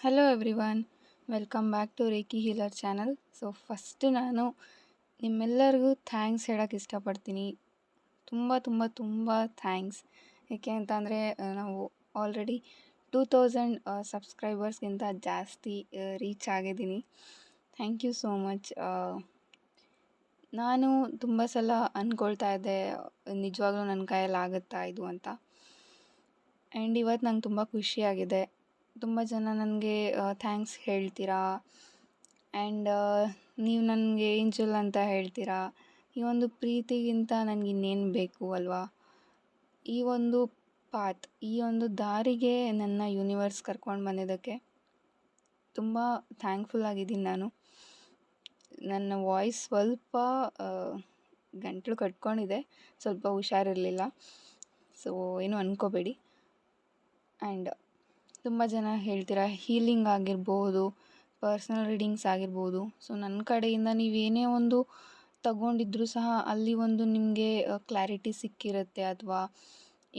Hello everyone, welcome back to reiki healer channel. So first ನಾನು ನಿಮ್ಮೆಲ್ಲರಿಗೂ thanks ಹೇಳೋಕ್ಕೆ ಇಷ್ಟಪಡ್ತೀನಿ. ತುಂಬ ತುಂಬ ತುಂಬ ಥ್ಯಾಂಕ್ಸ್. ಏಕೆ ಅಂತಂದರೆ ನಾವು ಆಲ್ರೆಡಿ 2000 ಸಬ್ಸ್ಕ್ರೈಬರ್ಸ್ಗಿಂತ ಜಾಸ್ತಿ ರೀಚ್ ಆಗಿದ್ದೀನಿ. Thank you so much. ನಾನು ತುಂಬ ಸಲ ಅಂದ್ಕೊಳ್ತಾ ಇದ್ದೆ ನಿಜವಾಗ್ಲೂ ನನ್ನ ಕೈಯಲ್ಲಿ ಆಗುತ್ತಾ ಇದು ಅಂತ. ಆ್ಯಂಡ್ ಇವತ್ತು ನಂಗೆ ತುಂಬ ಖುಷಿಯಾಗಿದೆ. ತುಂಬ ಜನ ನನಗೆ ಥ್ಯಾಂಕ್ಸ್ ಹೇಳ್ತೀರಾ ಆ್ಯಂಡ್ ನೀವು ನನಗೆ ಏಂಜಲ್ ಅಂತ ಹೇಳ್ತೀರಾ. ಈ ಒಂದು ಪ್ರೀತಿಗಿಂತ ನನಗೆ ಇನ್ನೇನು ಬೇಕು ಅಲ್ವಾ. ಈ ಒಂದು ಈ ಒಂದು ದಾರಿಗೆ ನನ್ನ ಯೂನಿವರ್ಸ್ ಕರ್ಕೊಂಡು ಬಂದಿದ್ದಕ್ಕೆ ತುಂಬ ಥ್ಯಾಂಕ್ಫುಲ್ ಆಗಿದ್ದೀನಿ ನಾನು. ನನ್ನ ವಾಯ್ಸ್ ಸ್ವಲ್ಪ ಗಂಟಲು ಕಟ್ಕೊಂಡಿದೆ, ಸ್ವಲ್ಪ ಹುಷಾರಿರಲಿಲ್ಲ, ಸೊ ಏನೂ ಅಂದ್ಕೋಬೇಡಿ. ಆ್ಯಂಡ್ ತುಂಬ ಜನ ಹೇಳ್ತೀರಾ ಹೀಲಿಂಗ್ ಆಗಿರ್ಬೋದು, ಪರ್ಸ್ನಲ್ ರೀಡಿಂಗ್ಸ್ ಆಗಿರ್ಬೋದು. ಸೊ ನನ್ನ ಕಡೆಯಿಂದ ನೀವೇನೇ ಒಂದು ತಗೊಂಡಿದ್ರೂ ಸಹ ಅಲ್ಲಿ ಒಂದು ನಿಮಗೆ ಕ್ಲಾರಿಟಿ ಸಿಕ್ಕಿರುತ್ತೆ, ಅಥವಾ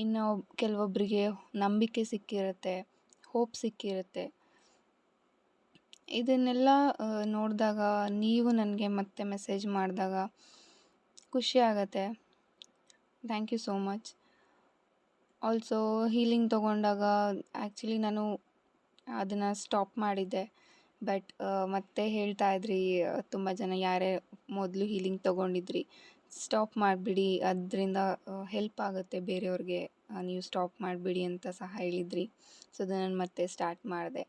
ಇನ್ನು ಕೆಲವೊಬ್ಬರಿಗೆ ನಂಬಿಕೆ ಸಿಕ್ಕಿರುತ್ತೆ, ಹೋಪ್ ಸಿಕ್ಕಿರುತ್ತೆ. ಇದನ್ನೆಲ್ಲ ನೋಡಿದಾಗ, ನೀವು ನನಗೆ ಮತ್ತೆ ಮೆಸೇಜ್ ಮಾಡಿದಾಗ ಖುಷಿ ಆಗುತ್ತೆ. Thank you so much. Also healing ತೊಗೊಂಡಾಗ ಆ್ಯಕ್ಚುಲಿ ನಾನು ಅದನ್ನು ಸ್ಟಾಪ್ ಮಾಡಿದ್ದೆ. ಬಟ್ ಮತ್ತೆ ಹೇಳ್ತಾ ಇದ್ರಿ ತುಂಬ ಜನ, ಯಾರೇ ಮೊದಲು ಹೀಲಿಂಗ್ ತೊಗೊಂಡಿದ್ರಿ ಸ್ಟಾಪ್ ಮಾಡಿಬಿಡಿ, ಅದರಿಂದ ಹೆಲ್ಪ್ ಆಗುತ್ತೆ ಬೇರೆಯವ್ರಿಗೆ, ನೀವು ಸ್ಟಾಪ್ ಮಾಡಿಬಿಡಿ ಅಂತ ಸಹ ಹೇಳಿದ್ರಿ. ಸೊ ಅದು ನಾನು ಮತ್ತೆ ಸ್ಟಾರ್ಟ್ ಮಾಡಿದೆ.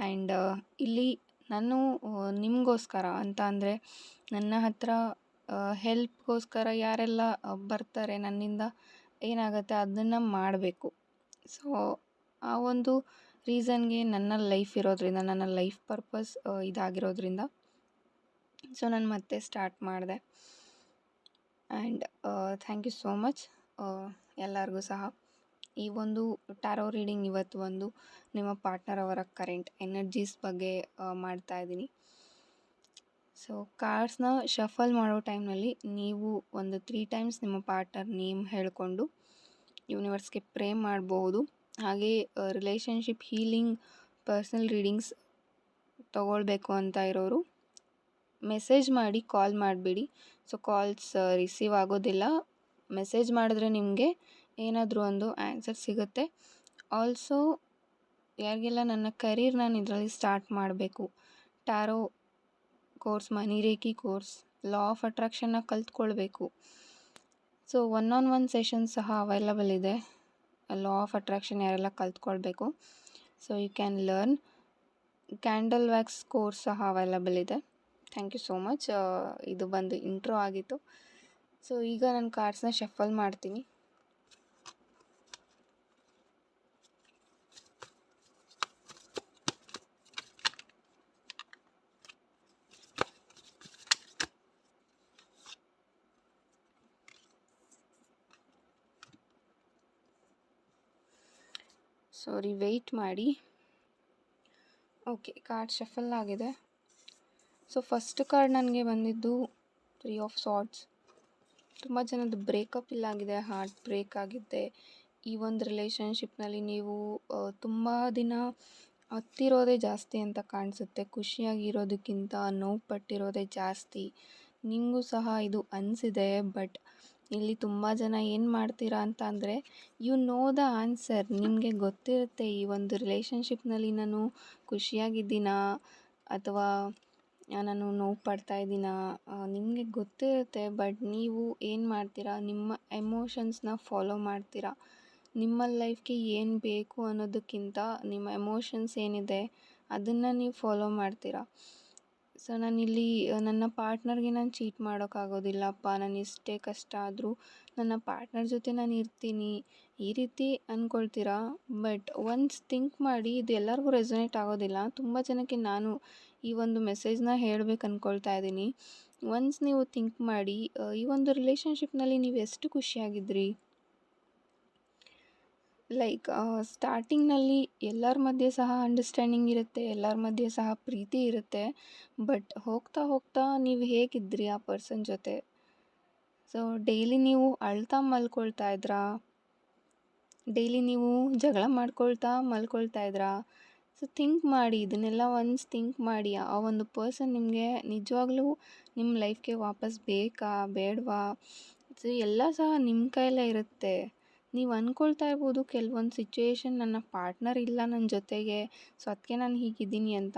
ಆ್ಯಂಡ್ ಇಲ್ಲಿ ನಾನು ನಿಮಗೋಸ್ಕರ ಅಂತ ಅಂದರೆ, ನನ್ನ ಹತ್ರ ಹೆಲ್ಪ್ಗೋಸ್ಕರ ಯಾರೆಲ್ಲ ಬರ್ತಾರೆ, ನನ್ನಿಂದ ಏನಾಗುತ್ತೆ ಅದನ್ನು ಮಾಡಬೇಕು. ಸೊ ಆ ಒಂದು ರೀಸನ್ಗೆ ನನ್ನ ಲೈಫ್ ಇರೋದ್ರಿಂದ, ನನ್ನ ಲೈಫ್ ಪರ್ಪಸ್ ಇದಾಗಿರೋದ್ರಿಂದ ಸೊ ನಾನು ಮತ್ತೆ ಸ್ಟಾರ್ಟ್ ಮಾಡಿದೆ. And thank you so much ಎಲ್ಲರಿಗೂ ಸಹ. ಈ ಒಂದು ಟ್ಯಾರೋ ರೀಡಿಂಗ್ ಇವತ್ತು ಒಂದು ನಿಮ್ಮ ಪಾರ್ಟ್ನರ್ ಅವರ ಕರೆಂಟ್ ಎನರ್ಜೀಸ್ ಬಗ್ಗೆ ಮಾಡ್ತಾಯಿದ್ದೀನಿ. ಸೊ ಕಾರ್ಡ್ಸ್ನ ಶಫಲ್ ಮಾಡೋ ಟೈಮ್ನಲ್ಲಿ ನೀವು ಒಂದು 3 ಟೈಮ್ಸ್ ನಿಮ್ಮ ಪಾರ್ಟ್ನರ್ ನೇಮ್ ಹೇಳಿಕೊಂಡು ಯೂನಿವರ್ಸ್ಗೆ ಪ್ರೇ ಮಾಡ್ಬೋದು. ಹಾಗೆ ರಿಲೇಷನ್ಶಿಪ್ ಹೀಲಿಂಗ್, ಪರ್ಸ್ನಲ್ ರೀಡಿಂಗ್ಸ್ ತೊಗೊಳ್ಬೇಕು ಅಂತ ಇರೋರು ಮೆಸೇಜ್ ಮಾಡಿ, ಕಾಲ್ ಮಾಡಬೇಡಿ. ಸೊ ಕಾಲ್ಸ್ ರಿಸೀವ್ ಆಗೋದಿಲ್ಲ. ಮೆಸೇಜ್ ಮಾಡಿದ್ರೆ ನಿಮಗೆ ಏನಾದರೂ ಒಂದು ಆನ್ಸರ್ ಸಿಗುತ್ತೆ. ಆಲ್ಸೋ ಯಾರಿಗೆಲ್ಲ ನನ್ನ ಕರಿಯರ್ ನಾನು ಇದರಲ್ಲಿ ಸ್ಟಾರ್ಟ್ ಮಾಡಬೇಕು, tarot course, money reiki course, law of ಅಟ್ರಾಕ್ಷನ್ನ ಕಲ್ತ್ಕೊಳ್ಬೇಕು. ಸೊ 1-on-1 ಸೆಷನ್ಸ್ ಸಹ ಅವೈಲಬಲ್ ಇದೆ. ಲಾ ಆಫ್ ಅಟ್ರಾಕ್ಷನ್ ಯಾರೆಲ್ಲ ಕಲ್ತ್ಕೊಳ್ಬೇಕು, so you can learn. Candle wax course ಸಹ ಅವೈಲಬಲ್ ಇದೆ. Thank you so much. ಇದು ಬಂದು ಇಂಟ್ರೋ ಆಗಿತ್ತು. ಸೊ ಈಗ ನಾನು ಕಾರ್ಡ್ಸ್ನ ಶಫಲ್ ಮಾಡ್ತೀನಿ. ಸಾರಿ, ವೆಯ್ಟ್ ಮಾಡಿ. ಓಕೆ, ಕಾರ್ಡ್ ಶಫಲ್ ಆಗಿದೆ. ಸೊ ಫಸ್ಟ್ ಕಾರ್ಡ್ ನನಗೆ ಬಂದಿದ್ದು 3 ಆಫ್ ಸಾರ್ಡ್ಸ್. ತುಂಬ ಜನದ್ದು ಬ್ರೇಕಪ್ ಇಲ್ಲಾಗಿದೆ, ಹಾರ್ಟ್ ಬ್ರೇಕ್ ಆಗಿದೆ. ಈ ಒಂದು ರಿಲೇಷನ್ಶಿಪ್ನಲ್ಲಿ ನೀವು ತುಂಬ ದಿನ ಹತ್ತಿರೋದೇ ಜಾಸ್ತಿ ಅಂತ ಕಾಣಿಸುತ್ತೆ. ಖುಷಿಯಾಗಿರೋದಕ್ಕಿಂತ ನೋವು ಪಟ್ಟಿರೋದೇ ಜಾಸ್ತಿ. ನಿಮಗೂ ಸಹ ಇದು ಅನಿಸಿದೆ. ಬಟ್ ಇಲ್ಲಿ ತುಂಬ ಜನ ಏನು ಮಾಡ್ತೀರಾ ಅಂತ ಅಂದರೆ, ಯು ನೋ ದ ಆನ್ಸರ್. ನಿಮಗೆ ಗೊತ್ತಿರುತ್ತೆ ಈ ಒಂದು ರಿಲೇಷನ್ಶಿಪ್ನಲ್ಲಿ ನಾನು ಖುಷಿಯಾಗಿದ್ದೀನಾ ಅಥವಾ ನಾನು ನೋವು ಪಡ್ತಾ ಇದ್ದೀನಾ, ನಿಮಗೆ ಗೊತ್ತಿರುತ್ತೆ. ಬಟ್ ನೀವು ಏನು ಮಾಡ್ತೀರಾ, ನಿಮ್ಮ ಎಮೋಷನ್ಸ್ನ ಫಾಲೋ ಮಾಡ್ತೀರಾ. ನಿಮ್ಮ ಲೈಫ್ಗೆ ಏನು ಬೇಕು ಅನ್ನೋದಕ್ಕಿಂತ ನಿಮ್ಮ ಎಮೋಷನ್ಸ್ ಏನಿದೆ ಅದನ್ನು ನೀವು ಫಾಲೋ ಮಾಡ್ತೀರಾ. ಸೊ ನಾನಿಲ್ಲಿ ನನ್ನ ಪಾರ್ಟ್ನರ್ಗೆ ನಾನು ಚೀಟ್ ಮಾಡೋಕ್ಕಾಗೋದಿಲ್ಲಪ್ಪ, ನಾನು ಎಷ್ಟೇ ಕಷ್ಟ ಆದರೂ ನನ್ನ ಪಾರ್ಟ್ನರ್ ಜೊತೆ ನಾನು ಇರ್ತೀನಿ, ಈ ರೀತಿ ಅಂದ್ಕೊಳ್ತೀರಾ. ಬಟ್ ಒನ್ಸ್ ಥಿಂಕ್ ಮಾಡಿ, ಇದು ಎಲ್ಲರಿಗೂ ರೆಸೊನೇಟ್ ಆಗೋದಿಲ್ಲ. ತುಂಬ ಜನಕ್ಕೆ ನಾನು ಈ ಒಂದು ಮೆಸೇಜ್ನ ಹೇಳಬೇಕು ಅಂದ್ಕೊಳ್ತಾ ಇದ್ದೀನಿ. ಒನ್ಸ್ ನೀವು ಥಿಂಕ್ ಮಾಡಿ, ಈ ಒಂದು ರಿಲೇಷನ್ಶಿಪ್ನಲ್ಲಿ ನೀವು ಎಷ್ಟು ಖುಷಿಯಾಗಿದ್ರಿ. ಲೈಕ್ ಸ್ಟಾರ್ಟಿಂಗ್ನಲ್ಲಿ ಎಲ್ಲರ ಮಧ್ಯೆ ಸಹ ಅಂಡರ್ಸ್ಟ್ಯಾಂಡಿಂಗ್ ಇರುತ್ತೆ, ಎಲ್ಲರ ಮಧ್ಯೆ ಸಹ ಪ್ರೀತಿ ಇರುತ್ತೆ. ಬಟ್ ಹೋಗ್ತಾ ಹೋಗ್ತಾ ನೀವು ಹೇಗಿದ್ರಿ ಆ ಪರ್ಸನ್ ಜೊತೆ. ಸೊ ಡೈಲಿ ನೀವು ಅಳ್ತಾ ಮಲ್ಕೊಳ್ತಾ ಇದ್ರಾ, ಡೈಲಿ ನೀವು ಜಗಳ ಮಾಡ್ಕೊಳ್ತಾ ಮಲ್ಕೊಳ್ತಾ ಇದ್ರಾ. ಸೊ ಥಿಂಕ್ ಮಾಡಿ, ಇದನ್ನೆಲ್ಲ ಒನ್ಸ್ ಥಿಂಕ್ ಮಾಡಿ. ಆ ಒಂದು ಪರ್ಸನ್ ನಿಮಗೆ ನಿಜವಾಗ್ಲೂ ನಿಮ್ಮ ಲೈಫ್ಗೆ ವಾಪಸ್ ಬೇಕಾ ಬೇಡವಾ? ಸೊ ಎಲ್ಲ ಸಹ ನಿಮ್ಮ ಕೈಯಲ್ಲೇ ಇರುತ್ತೆ. ನೀವು ಅಂದ್ಕೊಳ್ತಾ ಇರ್ಬೋದು ಕೆಲವೊಂದು ಸಿಚುವೇಶನ್ ನನ್ನ ಪಾರ್ಟ್ನರ್ ಇಲ್ಲ ನನ್ನ ಜೊತೆಗೆ, ಸೊ ಅದಕ್ಕೆ ನಾನು ಹೀಗಿದ್ದೀನಿ ಅಂತ.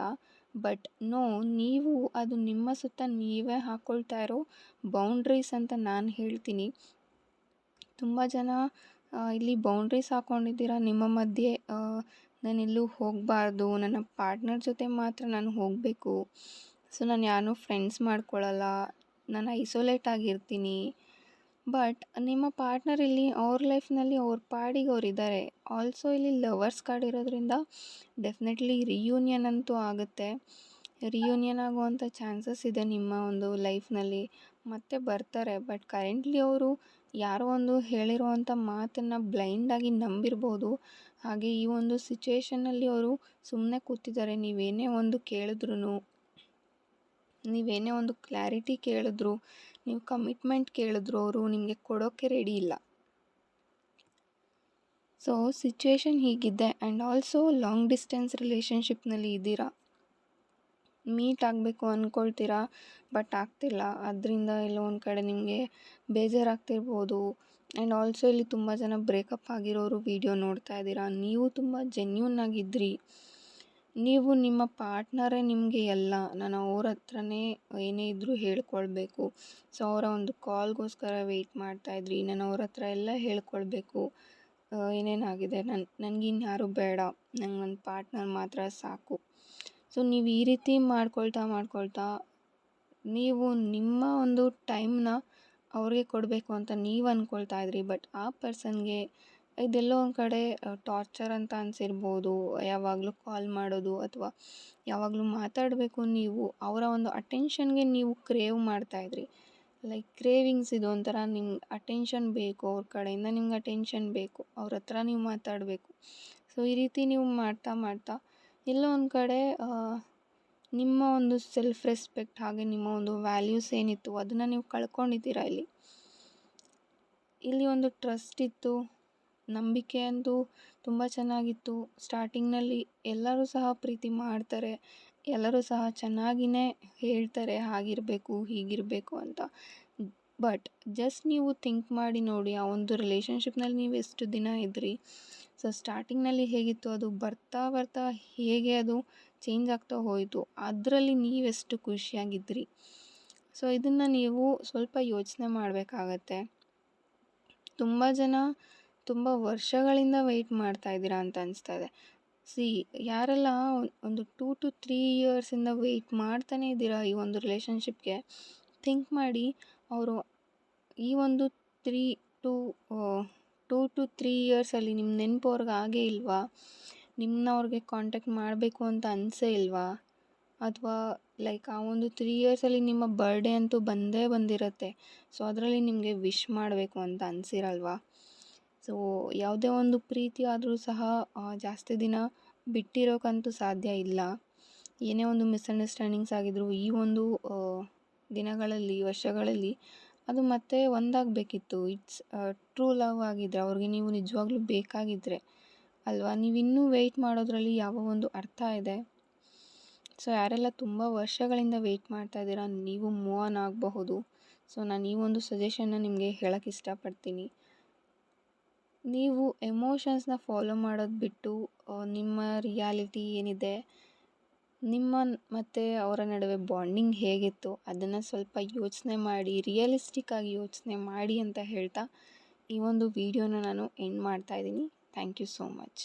ಬಟ್ ನೋ, ನೀವು ಅದು ನಿಮ್ಮ ಸುತ್ತ ನೀವೇ ಹಾಕ್ಕೊಳ್ತಾ ಇರೋ ಬೌಂಡ್ರೀಸ್ ಅಂತ ನಾನು ಹೇಳ್ತೀನಿ. ತುಂಬ ಜನ ಇಲ್ಲಿ ಬೌಂಡ್ರೀಸ್ ಹಾಕ್ಕೊಂಡಿದ್ದೀರಾ ನಿಮ್ಮ ಮಧ್ಯೆ. ನಾನೆಲ್ಲೂ ಹೋಗಬಾರ್ದು, ನನ್ನ ಪಾರ್ಟ್ನರ್ ಜೊತೆ ಮಾತ್ರ ನಾನು ಹೋಗಬೇಕು, ಸೊ ನಾನು ಯಾರನ್ನೂ ಫ್ರೆಂಡ್ಸ್ ಮಾಡ್ಕೊಳ್ಳಲ್ಲ, ನಾನು ಐಸೋಲೇಟ್ ಆಗಿರ್ತೀನಿ. ಬಟ್ ನಿಮ್ಮ ಪಾರ್ಟ್ನರ್ ಇಲ್ಲಿ ಅವ್ರ ಲೈಫ್ನಲ್ಲಿ ಅವ್ರ ಪಾಡಿಗೆ ಅವ್ರು ಇದ್ದಾರೆ. ಆಲ್ಸೋ ಇಲ್ಲಿ ಲವರ್ಸ್ ಕಾರ್ಡ್ ಇರೋದ್ರಿಂದ ಡೆಫಿನೆಟ್ಲಿ ರಿಯೂನಿಯನ್ ಅಂತೂ ಆಗುತ್ತೆ. ರಿಯೂನಿಯನ್ ಆಗುವಂಥ ಚಾನ್ಸಸ್ ಇದೆ ನಿಮ್ಮ ಒಂದು ಲೈಫ್ನಲ್ಲಿ. ಮತ್ತೆ ಬರ್ತಾರೆ. ಬಟ್ ಕರೆಂಟ್ಲಿ ಅವರು ಯಾರೋ ಒಂದು ಹೇಳಿರುವಂಥ ಮಾತನ್ನು ಬ್ಲೈಂಡಾಗಿ ನಂಬಿರ್ಬೋದು. ಹಾಗೆ ಈ ಒಂದು ಸಿಚುವೇಷನ್ನಲ್ಲಿ ಅವರು ಸುಮ್ಮನೆ ಕೂತಿದ್ದಾರೆ. ನೀವೇನೇ ಒಂದು ಕೇಳಿದ್ರು, ನೀವೇನೇ ಒಂದು ಕ್ಲಾರಿಟಿ ಕೇಳಿದ್ರು, ನೀವು ಕಮಿಟ್ಮೆಂಟ್ ಕೇಳಿದ್ರು, ಅವರು ನಿಮಗೆ ಕೊಡೋಕ್ಕೆ ರೆಡಿ ಇಲ್ಲ. ಸೊ ಸಿಚುವೇಶನ್ ಹೀಗಿದೆ. ಆ್ಯಂಡ್ ಆಲ್ಸೋ ಲಾಂಗ್ ಡಿಸ್ಟೆನ್ಸ್ ರಿಲೇಷನ್ಶಿಪ್ನಲ್ಲಿ ಇದ್ದೀರಾ. ಮೀಟ್ ಆಗಬೇಕು ಅಂದ್ಕೊಳ್ತೀರಾ, ಬಟ್ ಆಗ್ತಿಲ್ಲ. ಅದರಿಂದ ಎಲ್ಲೋ ಒಂದು ಕಡೆ ನಿಮಗೆ ಬೇಜಾರಾಗ್ತಿರ್ಬೋದು. ಆ್ಯಂಡ್ ಆಲ್ಸೋ ಇಲ್ಲಿ ತುಂಬ ಜನ ಬ್ರೇಕಪ್ ಆಗಿರೋರು ವಿಡಿಯೋ ನೋಡ್ತಾ ಇದ್ದೀರಾ. ನೀವು ತುಂಬ ಜೆನ್ಯೂನ್ ಆಗಿದ್ರಿ. ನೀವು ನಿಮ್ಮ ಪಾರ್ಟ್ನರೇ ನಿಮಗೆ ಎಲ್ಲ. ನಾನು ಅವ್ರ ಹತ್ರನೇ ಏನೇ ಇದ್ದರೂ ಹೇಳ್ಕೊಳ್ಬೇಕು. ಸೊ ಅವರ ಒಂದು ಕಾಲ್ಗೋಸ್ಕರ ವೆಯ್ಟ್ ಮಾಡ್ತಾಯಿದ್ರಿ. ನಾನು ಅವ್ರ ಹತ್ರ ಎಲ್ಲ ಹೇಳ್ಕೊಳ್ಬೇಕು, ಏನೇನಾಗಿದೆ, ನನಗಿನ್ಯಾರೂ ಬೇಡ, ನಂಗೆ ನನ್ನ ಪಾರ್ಟ್ನರ್ ಮಾತ್ರ ಸಾಕು. ಸೊ ನೀವು ಈ ರೀತಿ ಮಾಡ್ಕೊಳ್ತಾ ನೀವು ನಿಮ್ಮ ಒಂದು ಟೈಮ್ನ ಅವ್ರಿಗೆ ಕೊಡಬೇಕು ಅಂತ ನೀವು ಅಂದ್ಕೊಳ್ತಾ ಇದ್ರಿ. ಬಟ್ ಆ ಪರ್ಸನ್ಗೆ ಇದೆಲ್ಲೋ ಒಂದು ಕಡೆ ಟಾರ್ಚರ್ ಅಂತ ಅನಿಸಿರ್ಬೋದು. ಯಾವಾಗಲೂ ಕಾಲ್ ಮಾಡೋದು ಅಥವಾ ಯಾವಾಗಲೂ ಮಾತಾಡಬೇಕು, ನೀವು ಅವರ ಒಂದು ಅಟೆನ್ಷನ್ಗೆ ನೀವು ಕ್ರೇವ್ ಮಾಡ್ತಾಯಿದ್ರಿ. ಲೈಕ್ ಕ್ರೇವಿಂಗ್ಸ್ ಇದು ಒಂಥರ. ನಿಮ್ಗೆ ಅಟೆನ್ಷನ್ ಬೇಕು, ಅವ್ರ ಕಡೆಯಿಂದ ನಿಮ್ಗೆ ಅಟೆನ್ಷನ್ ಬೇಕು, ಅವ್ರ ಹತ್ರ ನೀವು ಮಾತಾಡಬೇಕು. ಸೊ ಈ ರೀತಿ ನೀವು ಮಾಡ್ತಾ ಎಲ್ಲೋ ಒಂದು ಕಡೆ ನಿಮ್ಮ ಒಂದು ಸೆಲ್ಫ್ ರೆಸ್ಪೆಕ್ಟ್ ಹಾಗೆ ನಿಮ್ಮ ಒಂದು ವ್ಯಾಲ್ಯೂಸ್ ಏನಿತ್ತು ಅದನ್ನು ನೀವು ಕಳ್ಕೊಂಡಿದ್ದೀರಾ. ಇಲ್ಲಿ ಒಂದು ಟ್ರಸ್ಟ್ ಇತ್ತು, ನಂಬಿಕೆ ಅಂತೂ ತುಂಬ ಚೆನ್ನಾಗಿತ್ತು. ಸ್ಟಾರ್ಟಿಂಗ್ನಲ್ಲಿ ಎಲ್ಲರೂ ಸಹ ಪ್ರೀತಿ ಮಾಡ್ತಾರೆ, ಎಲ್ಲರೂ ಸಹ ಚೆನ್ನಾಗಿಯೇ ಹೇಳ್ತಾರೆ ಹಾಗಿರಬೇಕು ಹೀಗಿರಬೇಕು ಅಂತ. ಬಟ್ ಜಸ್ಟ್ ನೀವು ಥಿಂಕ್ ಮಾಡಿ ನೋಡಿ, ಆ ಒಂದು ರಿಲೇಷನ್ಶಿಪ್ನಲ್ಲಿ ನೀವು ಎಷ್ಟು ದಿನ ಇದ್ರಿ. ಸೊ ಸ್ಟಾರ್ಟಿಂಗ್ನಲ್ಲಿ ಹೇಗಿತ್ತು, ಅದು ಬರ್ತಾ ಹೇಗೆ ಅದು ಚೇಂಜ್ ಆಗ್ತಾ ಹೋಯಿತು, ಅದರಲ್ಲಿ ನೀವೆಷ್ಟು ಖುಷಿಯಾಗಿದ್ರಿ. ಸೊ ಇದನ್ನು ನೀವು ಸ್ವಲ್ಪ ಯೋಚನೆ ಮಾಡಬೇಕಾಗತ್ತೆ. ತುಂಬ ಜನ ತುಂಬ ವರ್ಷಗಳಿಂದ ವೆಯ್ಟ್ ಮಾಡ್ತಾ ಇದ್ದೀರಾ ಅಂತ ಅನಿಸ್ತಾ ಇದೆ. ಯಾರೆಲ್ಲ ಒಂದು 2 to 3 ಇಯರ್ಸಿಂದ ವೆಯ್ಟ್ ಮಾಡ್ತಾನೇ ಇದ್ದೀರಾ ಈ ಒಂದು ರಿಲೇಷನ್ಶಿಪ್ಗೆ, ಥಿಂಕ್ ಮಾಡಿ. ಅವರು ಈ ಒಂದು 2 to 3 ಇಯರ್ಸಲ್ಲಿ ನಿಮ್ಮ ನೆನಪು ಅವ್ರಿಗೆ ಆಗೇ ಇಲ್ವಾ? ನಿಮ್ಮನ್ನ ಅವ್ರಿಗೆ ಕಾಂಟ್ಯಾಕ್ಟ್ ಮಾಡಬೇಕು ಅಂತ ಅನಿಸೇ ಇಲ್ವಾ? ಅಥವಾ ಲೈಕ್ ಆ ಒಂದು 3 ಇಯರ್ಸಲ್ಲಿ ನಿಮ್ಮ ಬರ್ಡೇ ಅಂತೂ ಬಂದೇ ಬಂದಿರುತ್ತೆ. ಸೊ ಅದರಲ್ಲಿ ನಿಮಗೆ ವಿಶ್ ಮಾಡಬೇಕು ಅಂತ ಅನಿಸಿರಲ್ವಾ? ಸೊ ಯಾವುದೇ ಒಂದು ಪ್ರೀತಿ ಆದರೂ ಸಹ ಜಾಸ್ತಿ ದಿನ ಬಿಟ್ಟಿರೋಕ್ಕಂತೂ ಸಾಧ್ಯ ಇಲ್ಲ. ಏನೇ ಒಂದು ಮಿಸ್ಅಂಡರ್ಸ್ಟ್ಯಾಂಡಿಂಗ್ಸ್ ಆಗಿದ್ರು ಈ ಒಂದು ದಿನಗಳಲ್ಲಿ, ವರ್ಷಗಳಲ್ಲಿ ಅದು ಮತ್ತೆ ಒಂದಾಗಬೇಕಿತ್ತು. ಇಟ್ಸ್ ಟ್ರೂ ಲವ್ ಆಗಿದ್ದರೆ, ಅವ್ರಿಗೆ ನೀವು ನಿಜವಾಗ್ಲೂ ಬೇಕಾಗಿದ್ದರೆ ಅಲ್ವಾ? ನೀವಿನ್ನೂ ವೆಯ್ಟ್ ಮಾಡೋದ್ರಲ್ಲಿ ಯಾವ ಒಂದು ಅರ್ಥ ಇದೆ? ಸೊ ಯಾರೆಲ್ಲ ತುಂಬ ವರ್ಷಗಳಿಂದ ವೆಯ್ಟ್ ಮಾಡ್ತಾ ಇದ್ದೀರಾ, ನೀವು ಮೂವ್ ಆನ್ ಆಗಬಹುದು. ಸೊ ನಾನು ಈ ಒಂದು ಸಜೆಷನ್ನ ನಿಮಗೆ ಹೇಳೋಕ್ಕೆ ಇಷ್ಟಪಡ್ತೀನಿ. ನೀವು ಎಮೋಷನ್ಸ್ನ ಫಾಲೋ ಮಾಡೋದು ಬಿಟ್ಟು ನಿಮ್ಮ ರಿಯಾಲಿಟಿ ಏನಿದೆ, ನಿಮ್ಮ ಮತ್ತು ಅವರ ನಡುವೆ ಬಾಂಡಿಂಗ್ ಹೇಗಿತ್ತು ಅದನ್ನು ಸ್ವಲ್ಪ ಯೋಚನೆ ಮಾಡಿ, ರಿಯಲಿಸ್ಟಿಕ್ಕಾಗಿ ಯೋಚನೆ ಮಾಡಿ ಅಂತ ಹೇಳ್ತಾ ಈ ಒಂದು ವಿಡಿಯೋನ ನಾನು ಎಂಡ್ ಮಾಡ್ತಾಯಿದ್ದೀನಿ. Thank you so much.